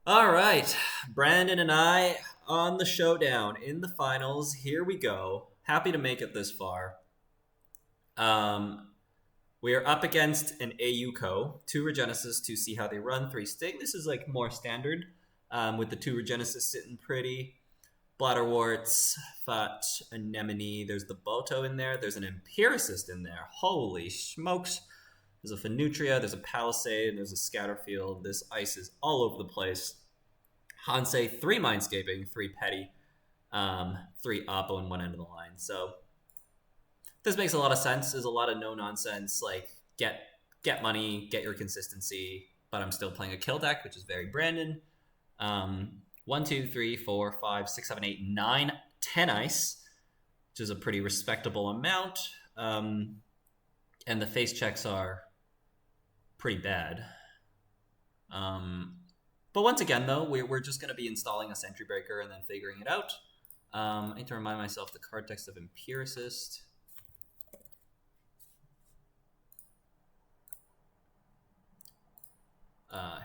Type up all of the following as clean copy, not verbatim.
All right, Brandon and I on the showdown in the finals. Here we go. Happy to make it this far. Um, we are up against an AU two Regenesis to see how they run, three Sting. This is like more standard with the two Regenesis sitting pretty. Bladderworts, Fat, Anemone. There's the Boto in there. There's an Empiricist in there. Holy smokes. There's a Finutria, there's a Palisade, there's a Scatterfield. This ice is all over the place. Hansei, three Mindscaping, three Petty, three Oppo in one end of the line. So this makes a lot of sense. There's a lot of no nonsense, like get money, get your consistency, but I'm still playing a kill deck, which is very Brandon. 1, 2, 3, 4, 5, 6, 7, 8, 9, 10 ice, which is a pretty respectable amount. And the face checks are pretty bad. But once again, though, we're just going to be installing a Sentry Breaker and then figuring it out. I need to remind myself the card text of Empiricist. Hang on.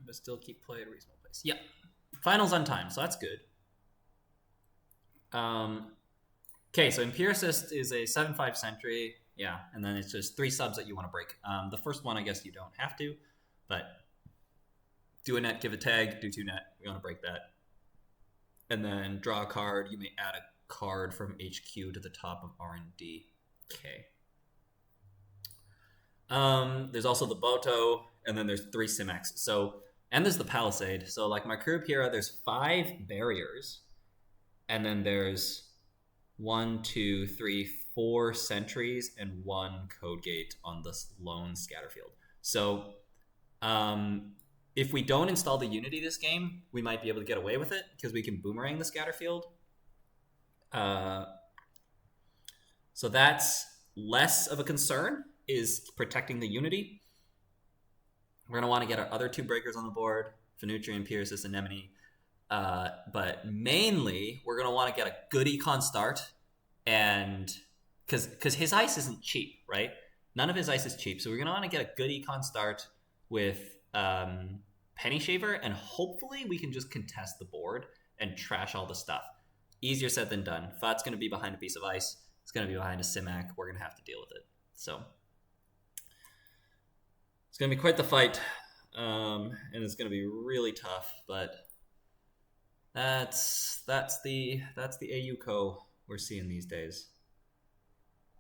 But still keep play at a reasonable pace. Yep. Finals on time, so that's good. Okay, so Empiricist is a 7/5 Sentry. Yeah, and then it's just three subs that you want to break. The first one, I guess you don't have to, but do a net, give a tag, do two net. We want to break that. And then draw a card. You may add a card from HQ to the top of R&D. Okay. There's also the Boto, and then there's three Simex. So, and there's the Palisade. So, like my crew Pira, there's 5 barriers, and then there's 1, 2, 3, 4 sentries and 1 code gate on this lone Scatterfield. So, if we don't install the Unity this game, we might be able to get away with it because we can boomerang the Scatterfield. So that's less of a concern, is protecting the Unity. We're going to want to get our other 2 breakers on the board, Finutria, Empiricist, Anemone. But mainly, we're going to want to get a good econ start, and because his ice isn't cheap, right? None of his ice is cheap, so we're going to want to get a good econ start with Penny Shaver, and hopefully we can just contest the board and trash all the stuff. Easier said than done. Fat's going to be behind a piece of ice. It's going to be behind a Simac. We're going to have to deal with it. So it's going to be quite the fight, and it's going to be really tough, but that's the AUCO we're seeing these days.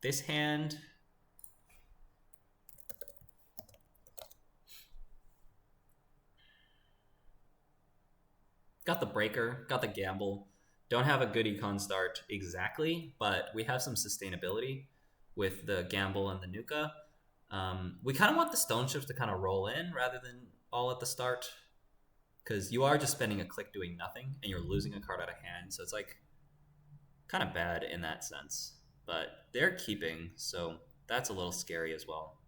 This hand, got the breaker, got the gamble. Don't have a good econ start exactly, but we have some sustainability with the gamble and the Nuka. We kind of want the stone shifts to kind of roll in rather than all at the start, because you are just spending a click doing nothing and you're losing a card out of hand, so it's like kind of bad in that sense. But they're keeping, so that's a little scary as well.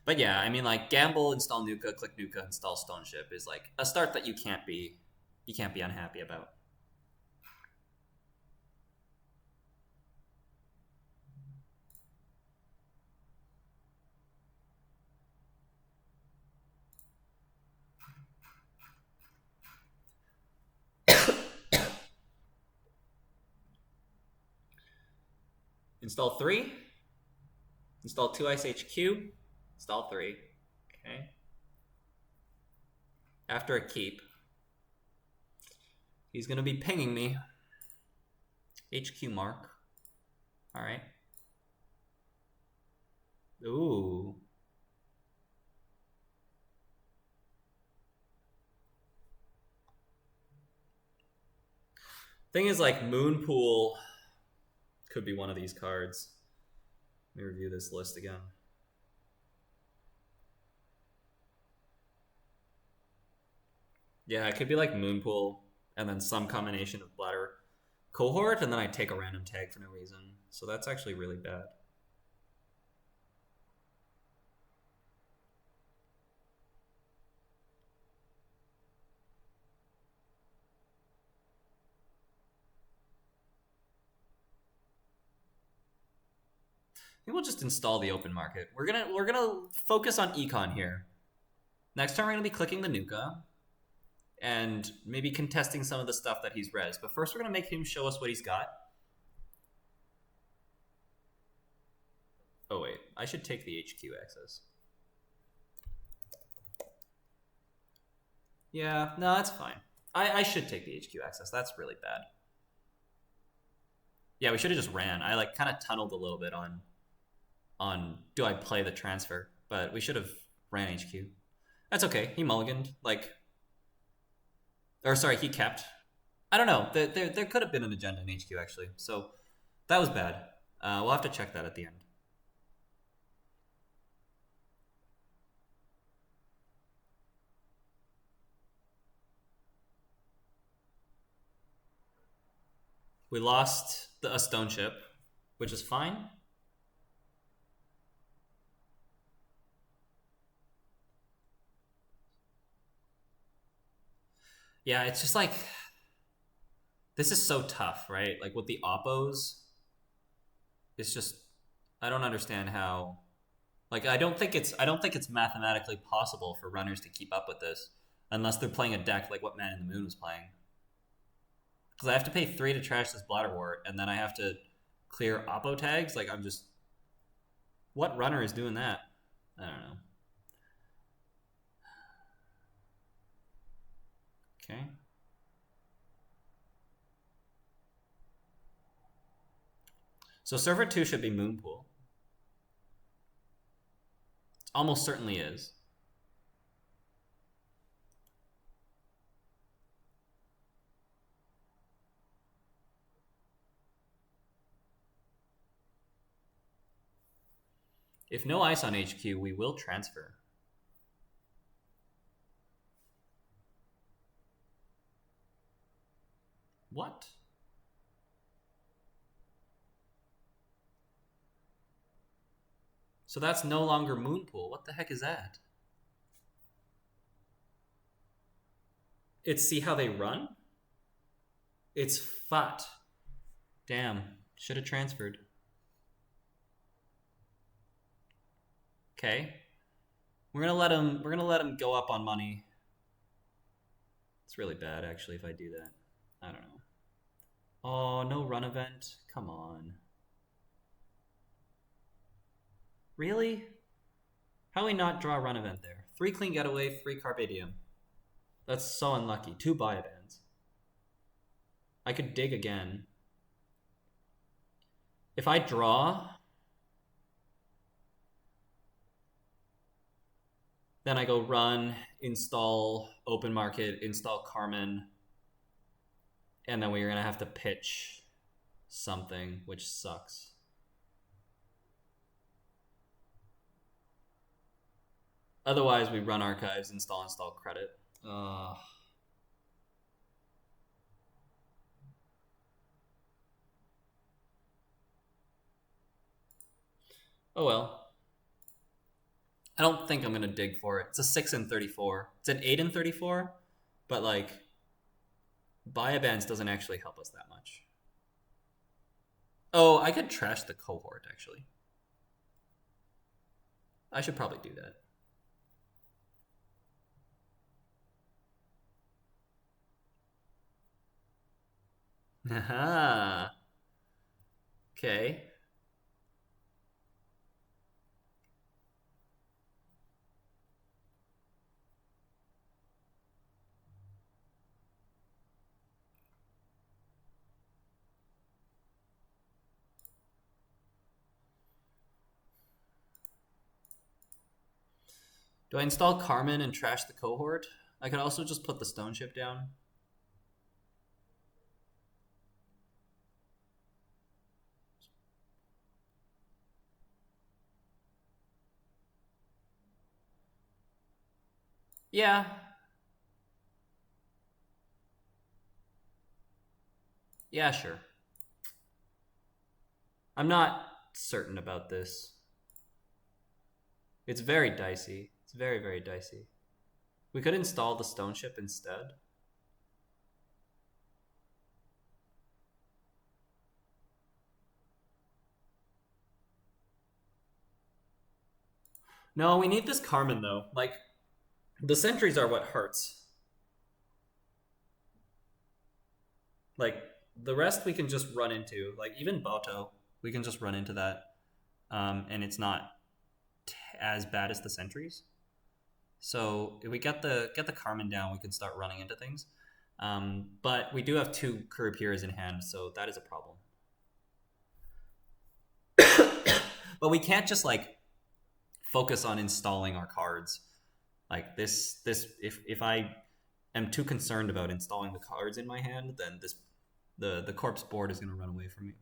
But yeah, I mean, like, gamble, install Nuka, click Nuka, install Stone Ship is like a start that you can't be unhappy about. Install 3, install 2 Ice HQ, install 3. Okay. After a keep, he's going to be pinging me. HQ mark. All right. Ooh. Thing is, like, Moonpool could be one of these cards. Let me review this list again. Yeah, it could be like Moonpool and then some combination of Bladder Cohort, and then I take a random tag for no reason. So that's actually really bad. think we'll just install the open market. We're gonna focus on econ here. Next turn we're gonna be clicking the Nuka and maybe contesting some of the stuff that he's res. But first we're gonna make him show us what he's got. Oh wait, I should take the HQ access. Yeah, no, that's fine. I should take the HQ access. That's really bad. Yeah, we should have just ran. I like kind of tunneled a little bit on do I play the transfer, but we should have ran HQ. That's okay. He mulliganed, like, or sorry, he kept. I don't know. There could have been an agenda in HQ actually, so that was bad. We'll have to check that at the end. We lost a stone ship, which is fine. Yeah, it's just like, this is so tough, right? Like with the oppos, it's just, I don't understand how, like I don't think it's mathematically possible for runners to keep up with this unless they're playing a deck like what Man in the Moon was playing. Because I have to pay 3 to trash this Bladderwort, and then I have to clear oppo tags. Like, I'm just... What runner is doing that? I don't know. Okay. So server 2 should be Moonpool. It almost certainly is. If no ice on HQ, we will transfer. What? So that's no longer Moonpool. What the heck is that? It's see how they run? It's FUT. Damn. Should have transferred. Okay. We're gonna let him go up on money. It's really bad actually if I do that. I don't know. Oh, no run event. Come on. Really? How do we not draw a run event there? 3 clean getaway, 3 carpe diem. That's so unlucky. 2 biobans. I could dig again. If I draw, then I go run, install open market, install Carmen, and then we're gonna have to pitch something, which sucks. Otherwise, we run archives, install credit. Oh well. I don't think I'm gonna dig for it. It's a 6 and 34. It's an 8 and 34, but like, biobans doesn't actually help us that much. Oh, I could trash the cohort actually. I should probably do that. Aha. Okay. Do I install Carmen and trash the cohort? I could also just put the stone ship down. Yeah. Yeah, sure. I'm not certain about this. It's very dicey. It's very, very dicey. We could install the stone ship instead. No, we need this Carmen though. Like, the sentries are what hurts. Like, the rest we can just run into. Like, even Boto, we can just run into that. And it's not as bad as the sentries. So if we get the Carmen down, we can start running into things. But we do have 2 Kuripiras in hand, so that is a problem. But we can't just like focus on installing our cards. Like this if I am too concerned about installing the cards in my hand, then the corpse board is going to run away from me.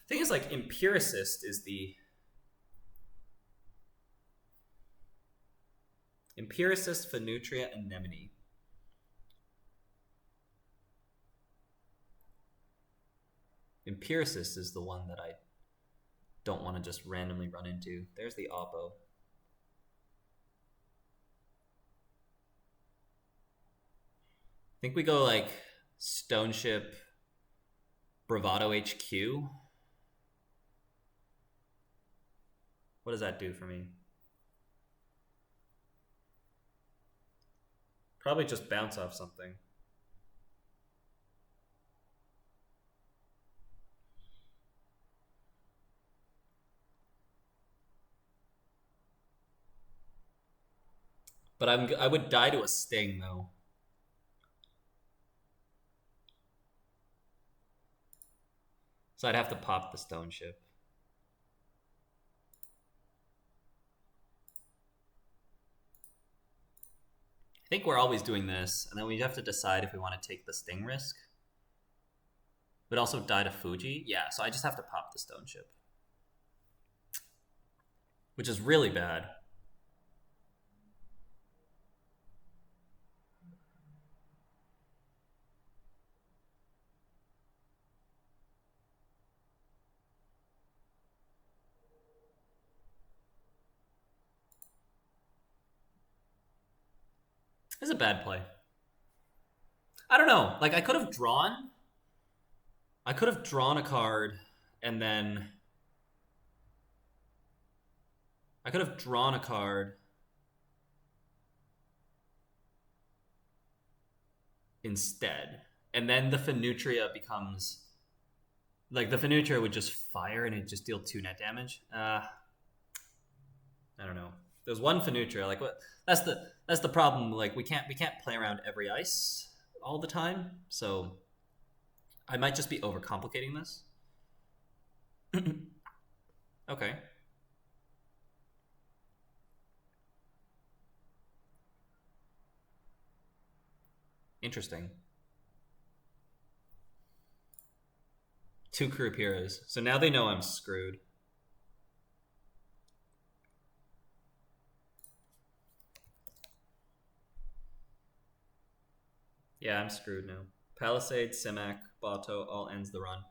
Thing is, like, Empiricist is the Empiricist, Phenutria, Anemone. Empiricist is the one that I don't want to just randomly run into. There's the Oppo. I think we go like Stone Ship, Bravado HQ. What does that do for me? Probably just bounce off something. But I would die to a Sting though. So I'd have to pop the Stone Ship. I think we're always doing this, and then we have to decide if we want to take the Sting risk. But also die to Fuji. Yeah, so I just have to pop the Stone Ship. Which is really bad. It's a bad play. I don't know. Like, I could have drawn a card, and then I could have drawn a card instead. And then the Phenutria becomes... Like, the Phenutria would just fire and it'd just deal 2 net damage. I don't know. There's one Phenutria. Like, what? That's the problem. Like, we can't play around every ice all the time. So I might just be overcomplicating this. Okay. Interesting. 2 Kuripiras. So now they know I'm screwed. Yeah, I'm screwed now. Palisade, Simac, Bato all ends the run.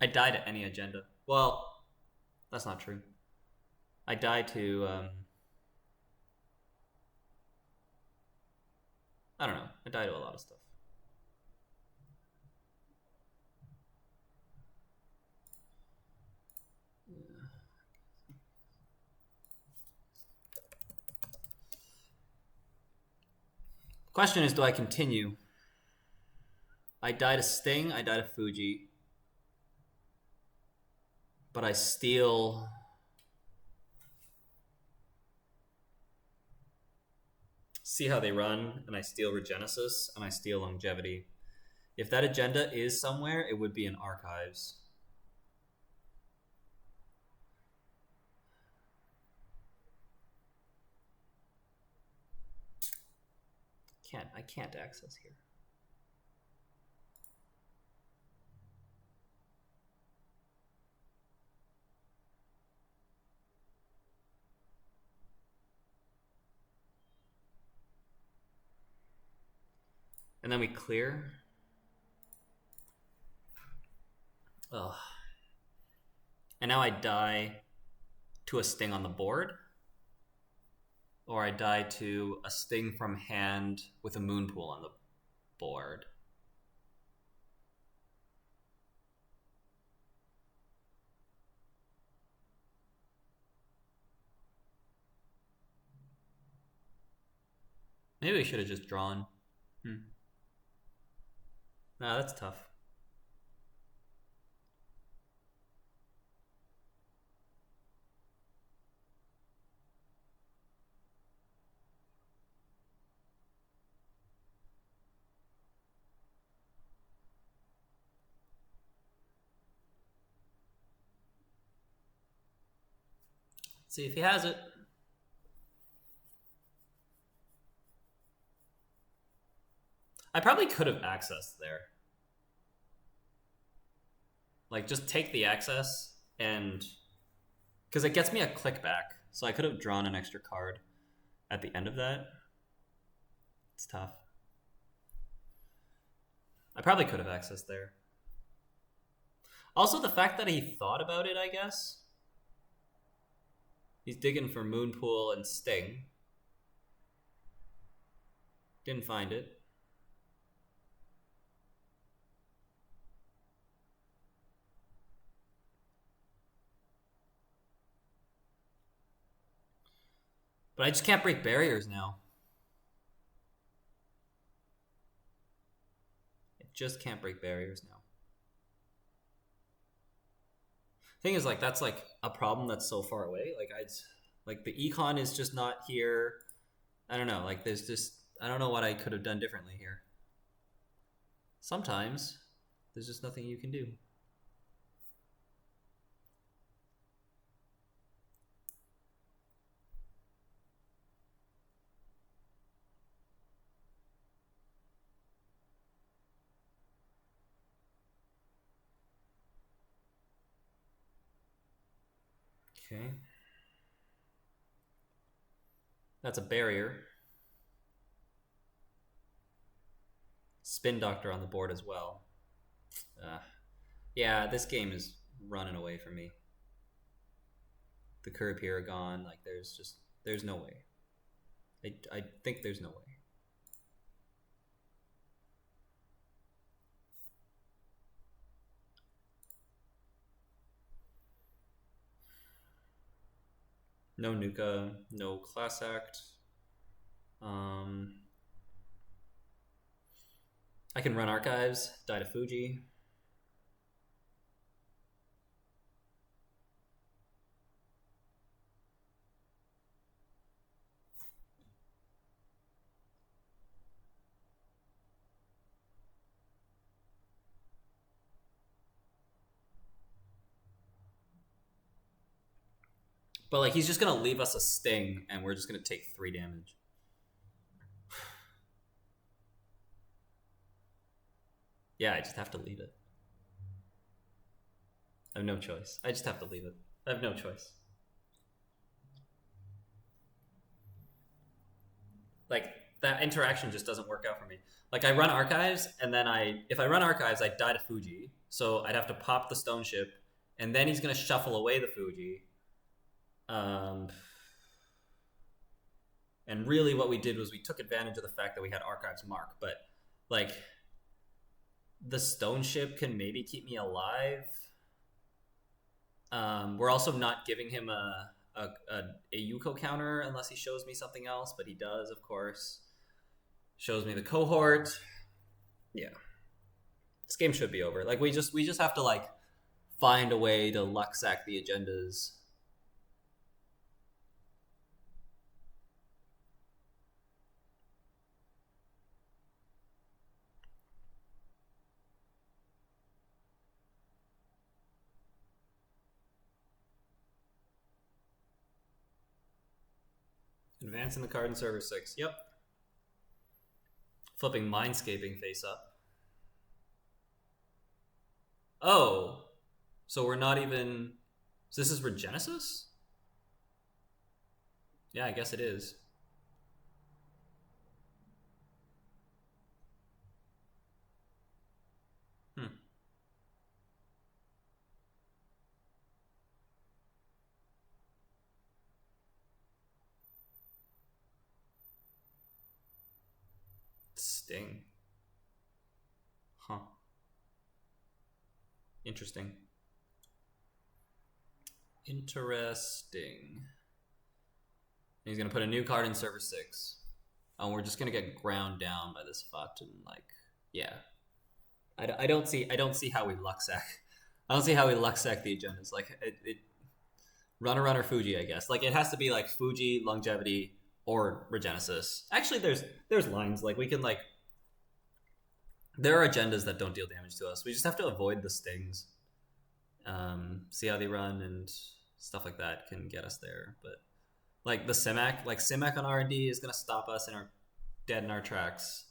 I die to any agenda. Well, that's not true. I die to... I don't know. I die to a lot of stuff. Question is, do I continue? I die to Sting, I die to Fuji. But I steal... See how they run, and I steal Regenesis, and I steal Longevity. If that agenda is somewhere, it would be in Archives. I can't access here. And then we clear. Ugh. And now I die to a sting on the board. Or I die to a sting from hand with a moon pool on the board. Maybe we should have just drawn. Nah, that's tough. Let's see if he has it. I probably could have accessed there. Like, just take the access and... Because it gets me a click back. So I could have drawn an extra card at the end of that. It's tough. I probably could have accessed there. Also, the fact that he thought about it, I guess. He's digging for Moonpool and Sting. Didn't find it. But I just can't break barriers now. I just can't break barriers now. Thing is, like, that's like a problem that's so far away. Like the econ is just not here. I don't know. Like, there's just, I don't know what I could have done differently here. Sometimes there's just nothing you can do. Okay. That's a barrier. Spin Doctor on the board as well. Yeah, this game is running away from me. The curb here are gone. Like, there's no way. I think there's no way. No Nuka, no Class Act. I can run Archives, die to Fuji. But, like, he's just gonna leave us a sting, and we're just gonna take 3 damage. Yeah, I just have to leave it. I have no choice. I just have to leave it. I have no choice. Like, that interaction just doesn't work out for me. Like, I run Archives, and then if I run Archives, I die to Fuji. So I'd have to pop the Stone Ship, and then he's gonna shuffle away the Fuji. And really what we did was we took advantage of the fact that we had Archives Mark, but, like, the Stone Ship can maybe keep me alive. We're also not giving him a Yuko counter unless he shows me something else, but he does, of course. Shows me the cohort. Yeah. This game should be over. Like, we just have to, like, find a way to luck sack the agendas. Advancing the card in server 6. Yep. Flipping Mindscaping face up. Oh. So we're not even... So this is Regenesis? Yeah, I guess it is. Sting. Huh. Interesting. Interesting. He's gonna put a new card in server 6. Oh, we're just gonna get ground down by this FUT and like, yeah. I don't see how we Luxac. I don't see how we Luxac the agendas. Like it runner Fuji, I guess. Like it has to be like Fuji, longevity, or Regenesis. Actually, there's lines like we can like. There are agendas that don't deal damage to us. We just have to avoid the stings. See how they run and stuff like that can get us there. But like the Simac on R&D is gonna stop us in our dead in our tracks.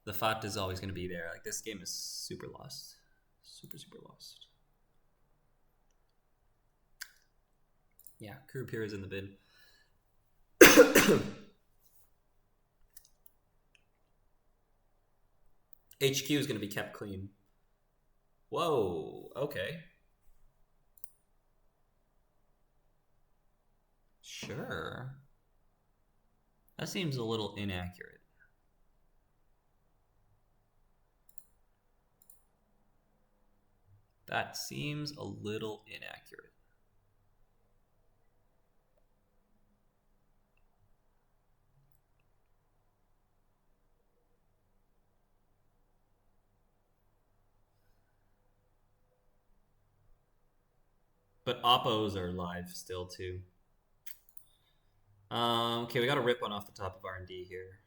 The FUT is always gonna be there. Like this game is super lost, super lost. Yeah, Crew Pier is in the bin. HQ is going to be kept clean. Whoa, okay. Sure. That seems a little inaccurate. That seems a little inaccurate. But Oppos are live still too. Okay, we got to rip one off the top of R&D here.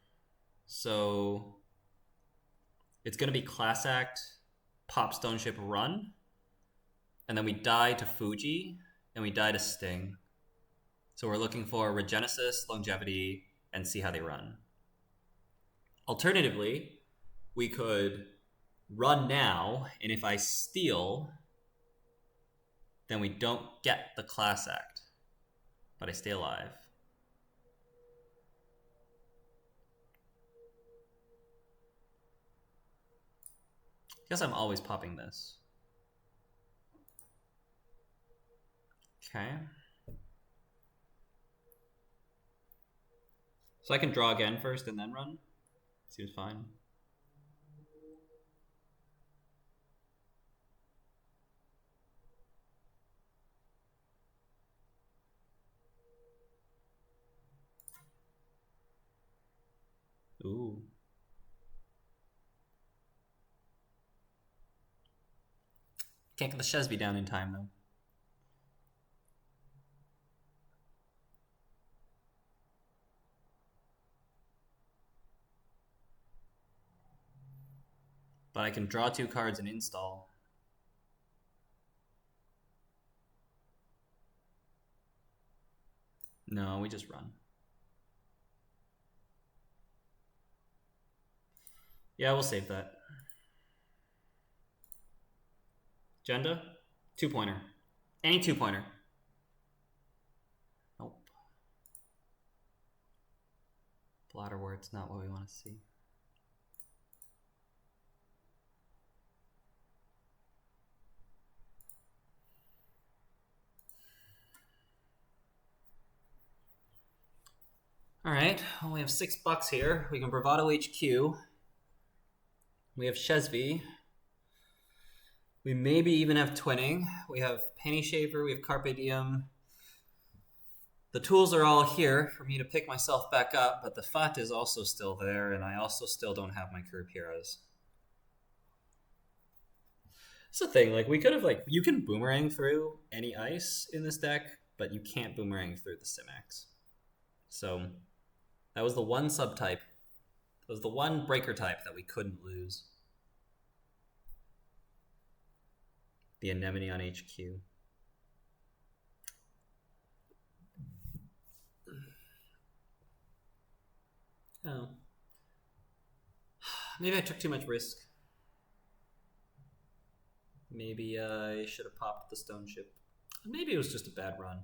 So it's going to be Class Act, Pop Stone Ship Run, and then we die to Fuji, and we die to Sting. So we're looking for Regenesis, Longevity, and see how they run. Alternatively, we could run now, and if I steal, then we don't get the Class Act, but I stay alive. I guess I'm always popping this. Okay. So I can draw again first and then run? Seems fine. Ooh. Can't get the Shesby down in time, though. But I can draw 2 cards and install. No, we just run. Yeah, we'll save that. Agenda? 2-pointer. Any 2-pointer. Nope. Bladderwort's not what we want to see. Alright, well, we have $6 here. We can Bravado HQ. We have Shesby. We maybe even have Twinning. We have Penny Shaver. We have Carpe Diem. The tools are all here for me to pick myself back up, but the FUT is also still there, and I also still don't have my Curb Heroes. It's the thing, like, we could have, like, you can boomerang through any ice in this deck, but you can't boomerang through the Simax. So, that was the one subtype. That was the one breaker type that we couldn't lose. The Anemone on HQ. Oh. Maybe I took too much risk. Maybe I should have popped the Stone Ship. Maybe it was just a bad run.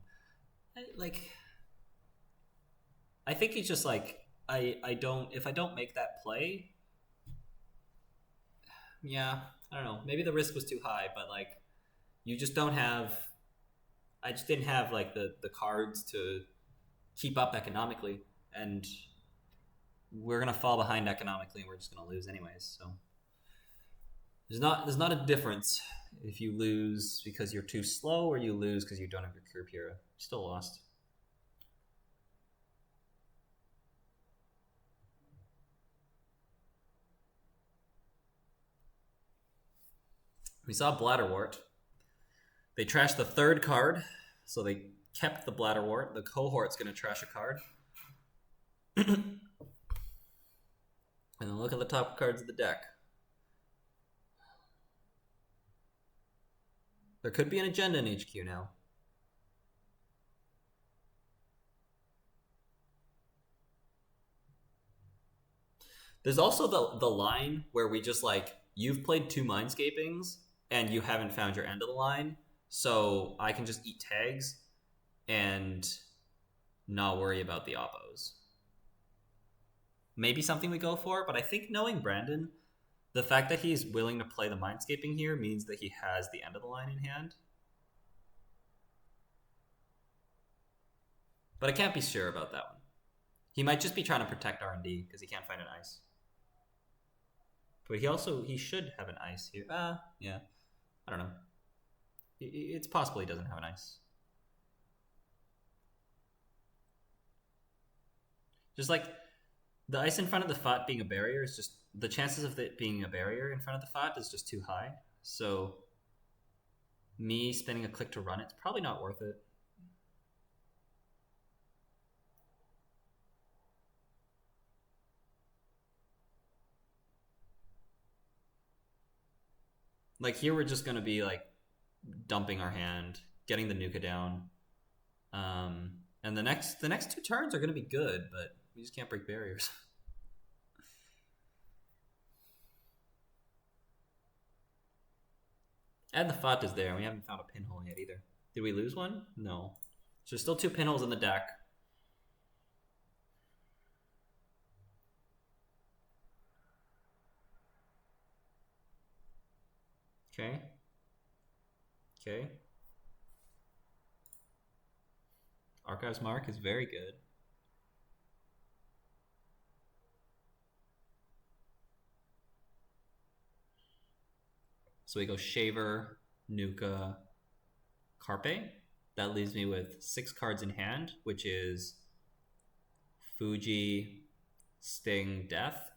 I think he's just like, if I don't make that play, yeah, I don't know. Maybe the risk was too high, but like, you just don't have, I just didn't have like the cards to keep up economically. And we're gonna fall behind economically, and we're just gonna lose anyways. So there's not a difference if you lose because you're too slow or you lose because you don't have your curb hero. You still lost. We saw Bladderwort. They trashed the third card, so they kept the Bladderwort. The cohort's going to trash a card. And then look at the top cards of the deck. There could be an agenda in HQ now. There's also the line where we just like, you've played 2 Mindscapings and you haven't found your end of the line, so I can just eat tags and not worry about the oppos. Maybe something we go for, but I think knowing Brandon, the fact that he's willing to play the Mindscaping here means that he has the end of the line in hand. But I can't be sure about that one. He might just be trying to protect R&D because he can't find an ice. But he should have an ice here. Yeah. I don't know. It's possible he doesn't have an ice. Just like the ice in front of the FOT being a barrier is just, the chances of it being a barrier in front of the FOT is just too high. So me spending a click to run it's probably not worth it. Like here we're just going to be like dumping our hand, getting the Nuka down. And the next 2 turns are going to be good, but we just can't break barriers. And the FOT is there, and we haven't found a pinhole yet either. Did we lose one? No. So there's still 2 pinholes in the deck. Okay. Okay. Archives Mark is very good. So we go Shaver, Nuka, Carpe. That leaves me with 6 cards in hand, which is Fuji, Sting, Death.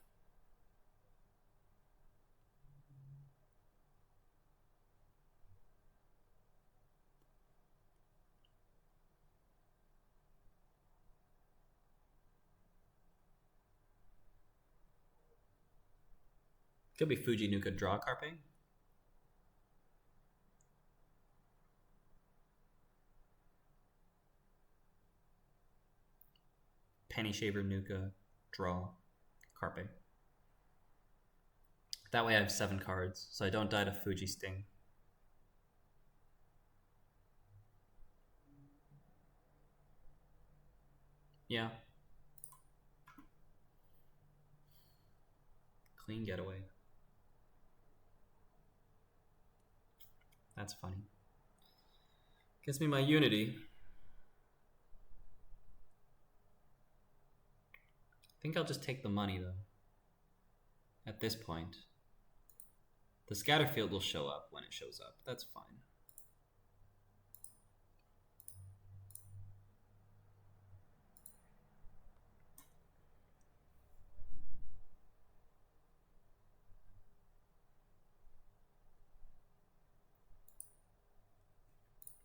Could be Fuji, Nuka, draw, Carpe. Penny Shaver, Nuka, draw, Carpe. That way I have 7 cards, so I don't die to Fuji, Sting. Yeah. Clean getaway. That's funny. Gives me my Unity. I think I'll just take the money though. At this point. The Scatterfield will show up when it shows up. That's fine.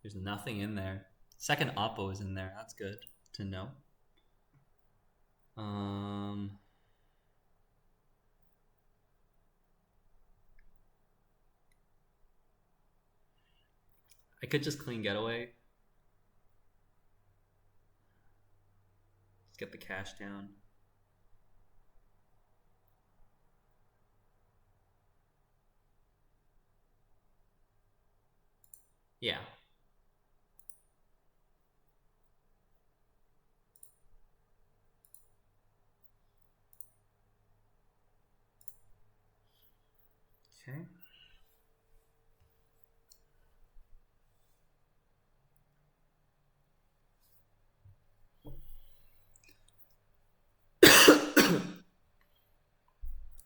There's nothing in there. Second Oppo is in there. That's good to know. I could just clean getaway. Just get the cash down. Yeah. Okay.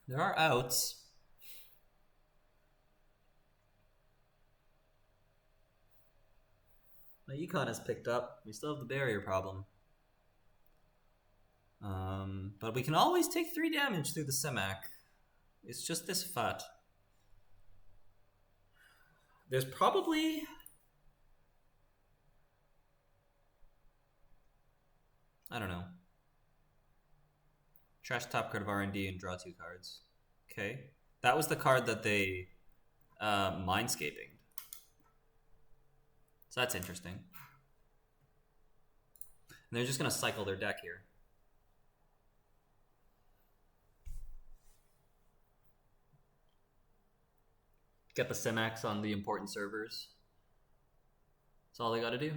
There are outs. My econ has picked up. We still have the barrier problem. But we can always take 3 damage through the Semac. It's just this fat. There's probably... I don't know. Trash top card of R&D and draw 2 cards. Okay. That was the card that they Mindscaping. So that's interesting. And they're just going to cycle their deck here. Get the Semax on the important servers. That's all they got to do.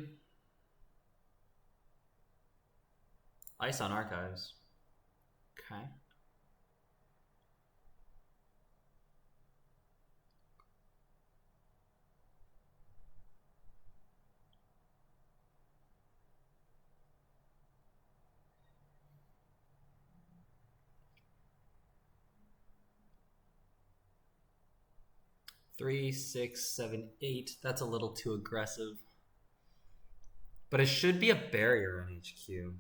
Ice on archives. Okay. Three, 6, 7, 8. That's a little too aggressive. But it should be a barrier on HQ.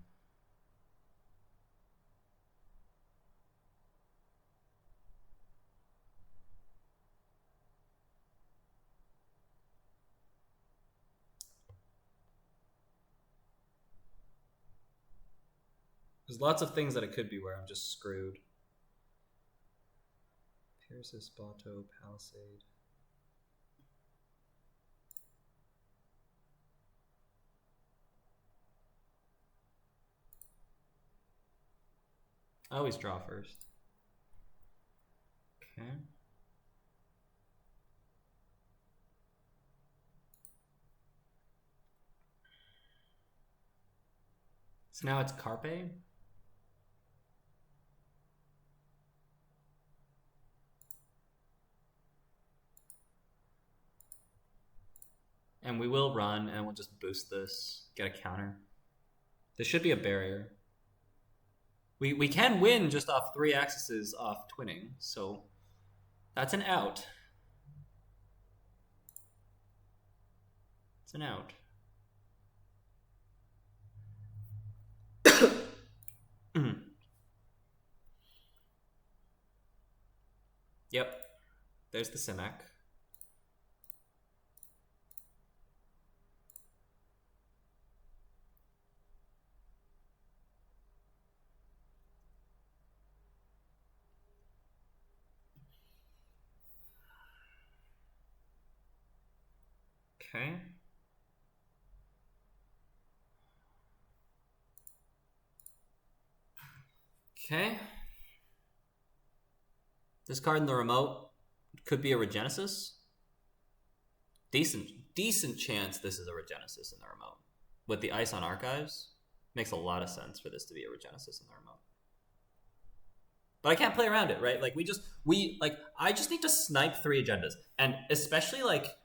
There's lots of things that it could be where I'm just screwed. Pierces, Bato, Palisade. I always draw first. Okay. So now it's Carpe. And we will run and we'll just boost this, get a counter. This should be a barrier. We can win just off 3 axes off twinning, so that's an out. It's an out. Yep. There's the Semac. Okay. Okay. This card in the remote could be a Regenesis. Decent chance this is a Regenesis in the remote. With the ice on archives, makes a lot of sense for this to be a Regenesis in the remote. But I can't play around it, right? Like I just need to snipe 3 agendas. And especially like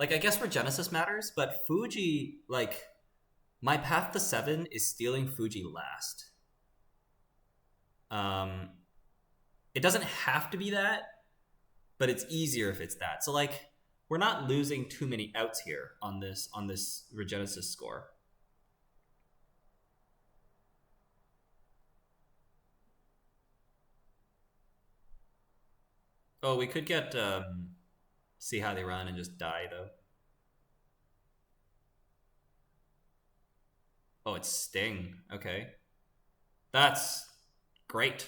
I guess Regenesis matters, but Fuji, like, my path to 7 is stealing Fuji last. It doesn't have to be that, but it's easier if it's that. So like, we're not losing too many outs here on this Regenesis score. Oh, we could get see how they run and just die though. Oh, it's Sting. Okay, that's great.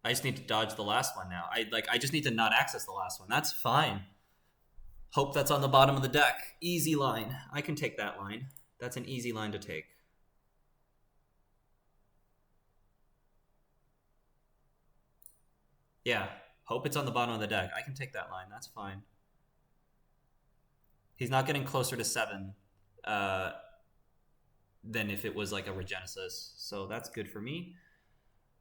I just need to dodge the last one now. I just need to not access the last one. That's fine. Hope that's on the bottom of the deck. Easy line. I can take that line. That's an easy line to take. Yeah. Hope it's on the bottom of the deck. I can take that line. That's fine. He's not getting closer to 7 than if it was like a Regenesis. So that's good for me.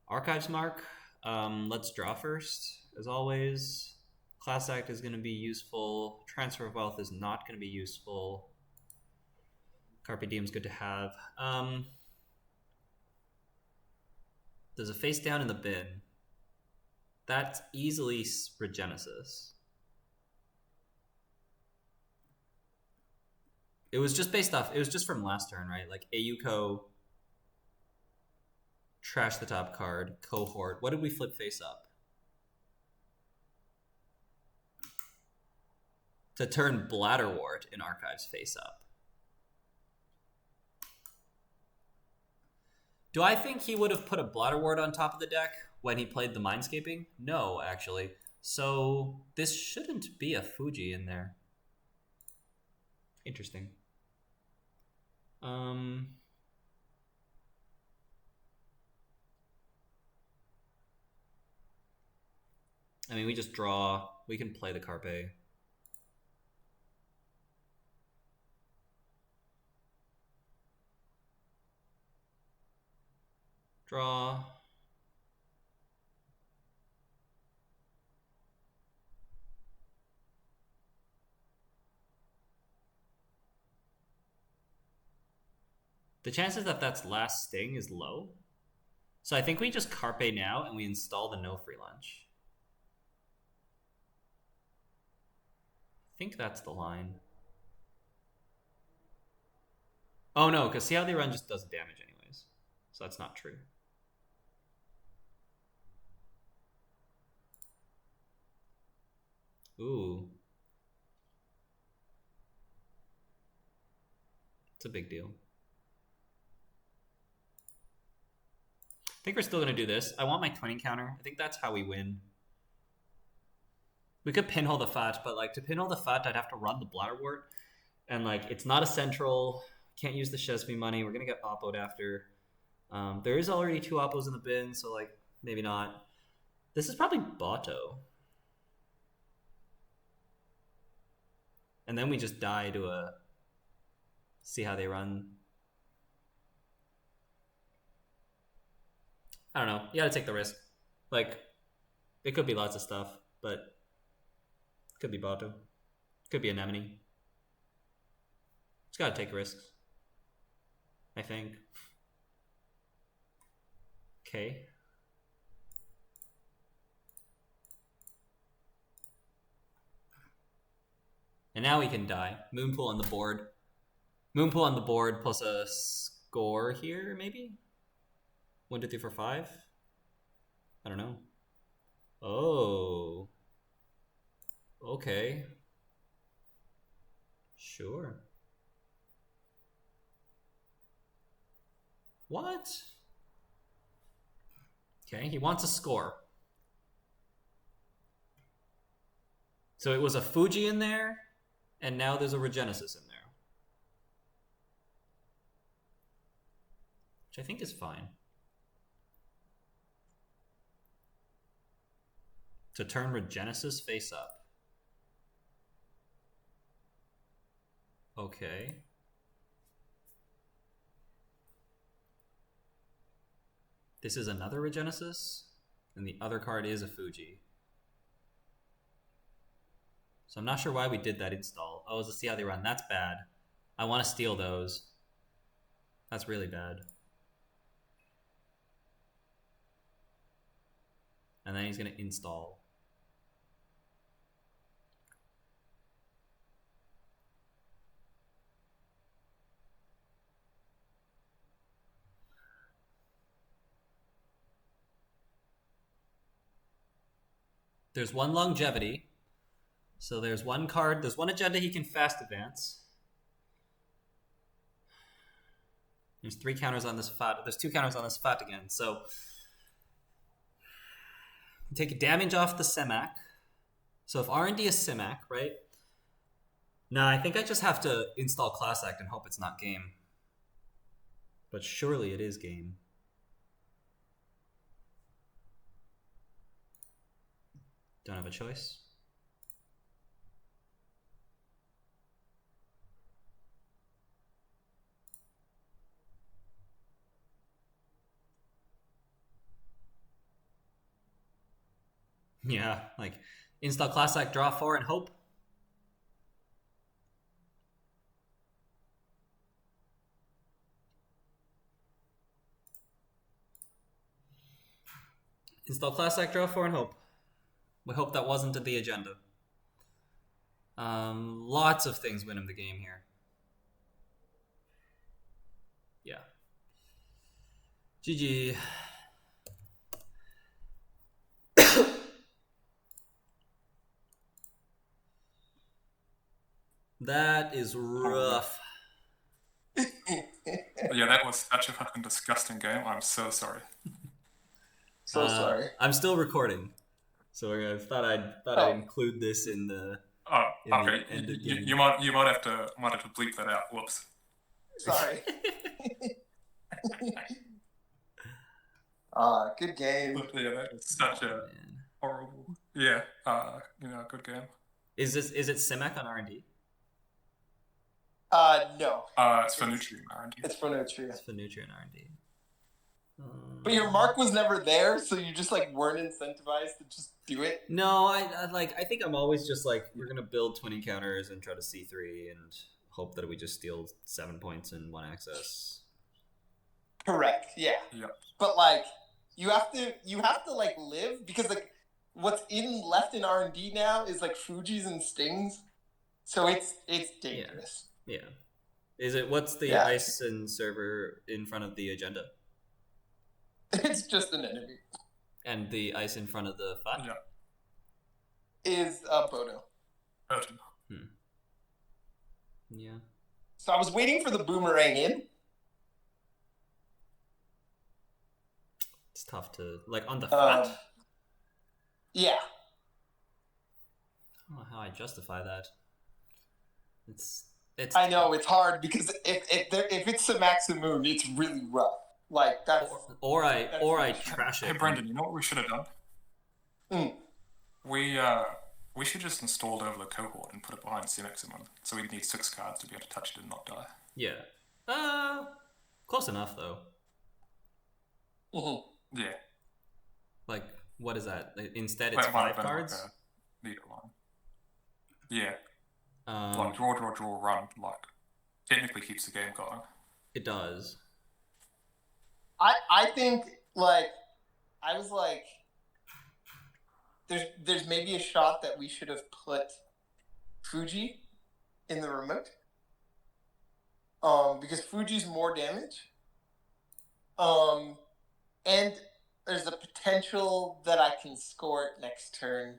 Archives mark. Let's draw first, as always. Class Act is going to be useful. Transfer of Wealth is not going to be useful. Carpe Diem is good to have. There's a face down in the bin. That's easily Regenesis. It was just based off, it was just from last turn, right? Like Ayuko, trash the top card, cohort. What did we flip face up? To turn Bladderwort in Archives face up. Do I think he would have put a Bladderwort on top of the deck when he played the Mindscaping? No, actually. So this shouldn't be a Fuji in there. Interesting. I mean, we just draw. We can play the Carpe. Draw. The chances that that's last sting is low. So I think we just Carpe now and we install the no free lunch. I think that's the line. Oh no, because see how they run just does damage anyways. So that's not true. Ooh. It's a big deal. I think we're still going to do this. I want my twinning counter. I think that's how we win. We could pinhole the Fat, but like to pinhole the Fat, I'd have to run the Bladderwort. And like, it's not a central. Can't use the Chesney money. We're going to get oppoed after. There is already 2 oppos in the bin, so like, maybe not. This is probably Botto. And then we just die to a... See how they run. I don't know. You gotta take the risk. Like, it could be lots of stuff, but it could be Botto. Could be Anemone. Just gotta take risks. I think. Okay. And now we can die. Moonpool on the board. Moonpool on the board plus a score here, maybe? 1, 2, 3, 4, 5? I don't know. Oh. Okay. Sure. What? Okay, he wants a score. So it was a Fuji in there, and now there's a Regenesis in there. Which I think is fine. To turn Regenesis face up. Okay. This is another Regenesis, and the other card is a Fuji. So I'm not sure why we did that install. Oh, it's to see how they run. That's bad. I want to steal those. That's really bad. And then he's going to install. There's 1 longevity. So there's 1 card. There's 1 agenda he can fast advance. There's 3 counters on this Fat. There's 2 counters on this Fat again. So take damage off the Semac. So if R&D is Semac, right? No, I think I just have to install Class Act and hope it's not game. But surely it is game. Don't have a choice. Yeah, like install Class Act, draw 4, and hope. Install Class Act, draw 4, and hope. We hope that wasn't at the agenda. Lots of things win him the game here. Yeah. GG. That is rough. Yeah, that was such a fucking disgusting game. I'm so sorry. So sorry. I'm still recording, so I thought I'd include this in the. Okay. The end of game. You might have to bleep that out. Whoops. Sorry. Good game. But yeah, that is such a horrible. Yeah. Good game. Is it Simek on R&D? No. It's for Nutrient R&D. It's for Nutrient. It's for Nutrient R&D. But your mark was never there, so you just like weren't incentivized to just do it. No, I think I'm always just like, we're gonna build 20 counters and try to C3 and hope that we just steal 7 points in one access. Correct. Yeah. But like, you have to like live, because like what's left in R&D now is like Fujis and Stings, so it's dangerous. Yeah. Is it? What's the ice and server in front of the agenda? It's just an enemy. And the ice in front of the FUT? Yeah. Is Bodo. Yeah. So I was waiting for the boomerang in. It's tough to, like, on the FUT? Yeah. I don't know how I justify that. It's. I know, it's hard, because if it's a Maximoon, it's really rough. Like that's or I trash it. Hey Brendan, you know what we should have done? We should just install over the cohort and put it behind C-Maximum, so we'd need 6 cards to be able to touch it and not die. Yeah. Close enough though. Mm-hmm. Yeah. Like, what is that? Instead, it's 5 cards. Like a leader one. Yeah. Like draw, run. Like technically keeps the game going. It does. I think, like, I was like, there's maybe a shot that we should have put Fuji in the remote. Because Fuji's more damage. And there's a potential that I can score it next turn.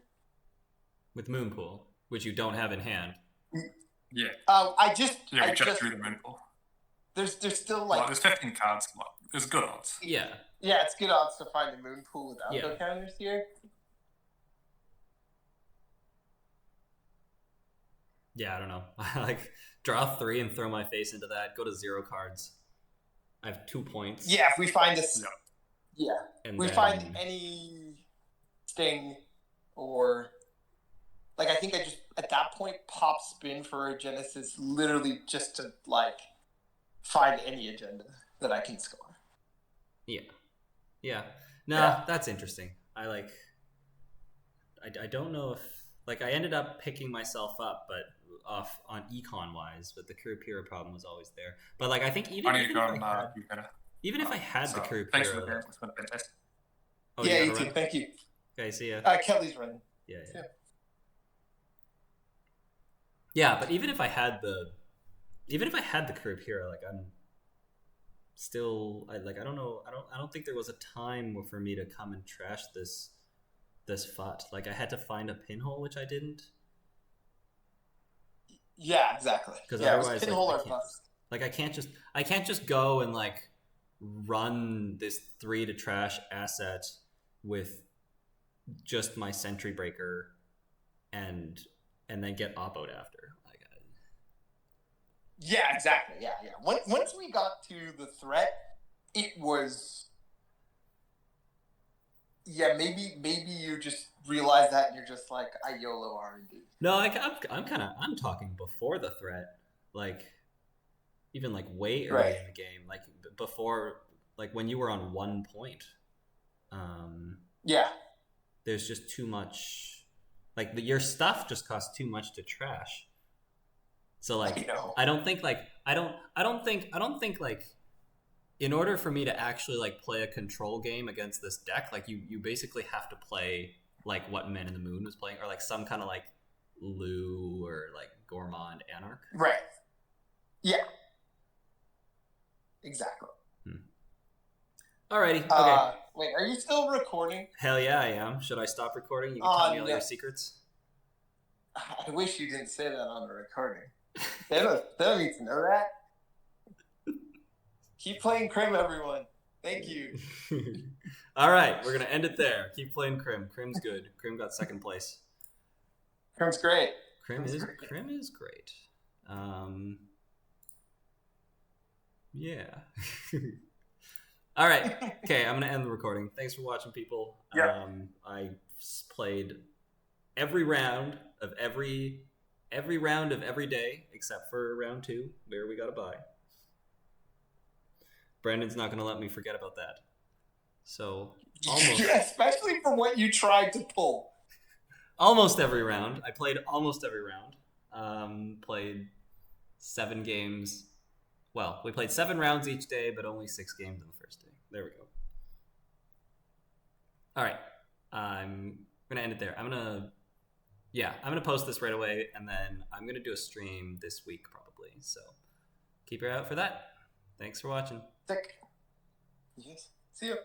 With Moonpool, which you don't have in hand. Yeah. I just drew the Moonpool. There's still like there's 15 cards. There's good odds. Yeah. Yeah, it's good odds to find a Moonpool without no counters here. Yeah, I don't know. I like draw 3 and throw my face into that. Go to 0 cards. I have 2 points. Yeah, if we find this. Yeah. And we find any Sting or. Like, I think I just, at that point, pop spin for a Genesis, literally just to, like, find any agenda that I can score. Yeah. No, that's interesting. I don't know if, like, I ended up picking myself up, but off on econ-wise, but the Kurapira problem was always there. But, like, I think even if I had the Kurapira... Thanks for the game. It's been fantastic. Oh, yeah, you too. Thank you. Okay, see ya. Kelly's running. Yeah. Yeah, but even if I had the Kurapira, like, I'm still, I don't know. I don't think there was a time for me to come and trash this FUT. Like, I had to find a pinhole, which I didn't. Yeah, exactly. Because otherwise, I can't just go and like run this 3 to trash asset with just my Sentry Breaker and then get oppoed after. Yeah, exactly. Yeah. Once we got to the threat, it was. Yeah, maybe you just realize that and you're just like, I YOLO R&D. No, like I'm talking before the threat, like even like way early in the game, like before, like when you were on 1 point. Yeah. There's just too much, like your stuff just costs too much to trash. So like I don't think like in order for me to actually like play a control game against this deck, like you basically have to play like what Men in the Moon was playing, or like some kind of like Lou or like Gourmand Anarch. Right. Yeah. Exactly. Alrighty. Okay. Wait, are you still recording? Hell yeah, I am. Should I stop recording? You can tell me all no. your secrets. I wish you didn't say that on the recording. They don't need to know that. Keep playing Crim, everyone. Thank you. All right, we're gonna end it there. Keep playing Crim. Crim's good. Crim got second place. Crim's great. Crim is great. Yeah. All right. Okay, I'm gonna end the recording. Thanks for watching, people. Yeah. I played every round of every round of every day except for round 2, where we got a bye. Brandon's not gonna let me forget about that. So almost, especially for what you tried to pull. almost every round. I played almost every round. Played 7 games. Well, we played 7 rounds each day, but only 6 games in the first day. There we go. All right. I'm going to end it there. I'm going to post this right away, and then I'm going to do a stream this week probably. So keep your eye out for that. Thanks for watching. Sick. Yes. See you.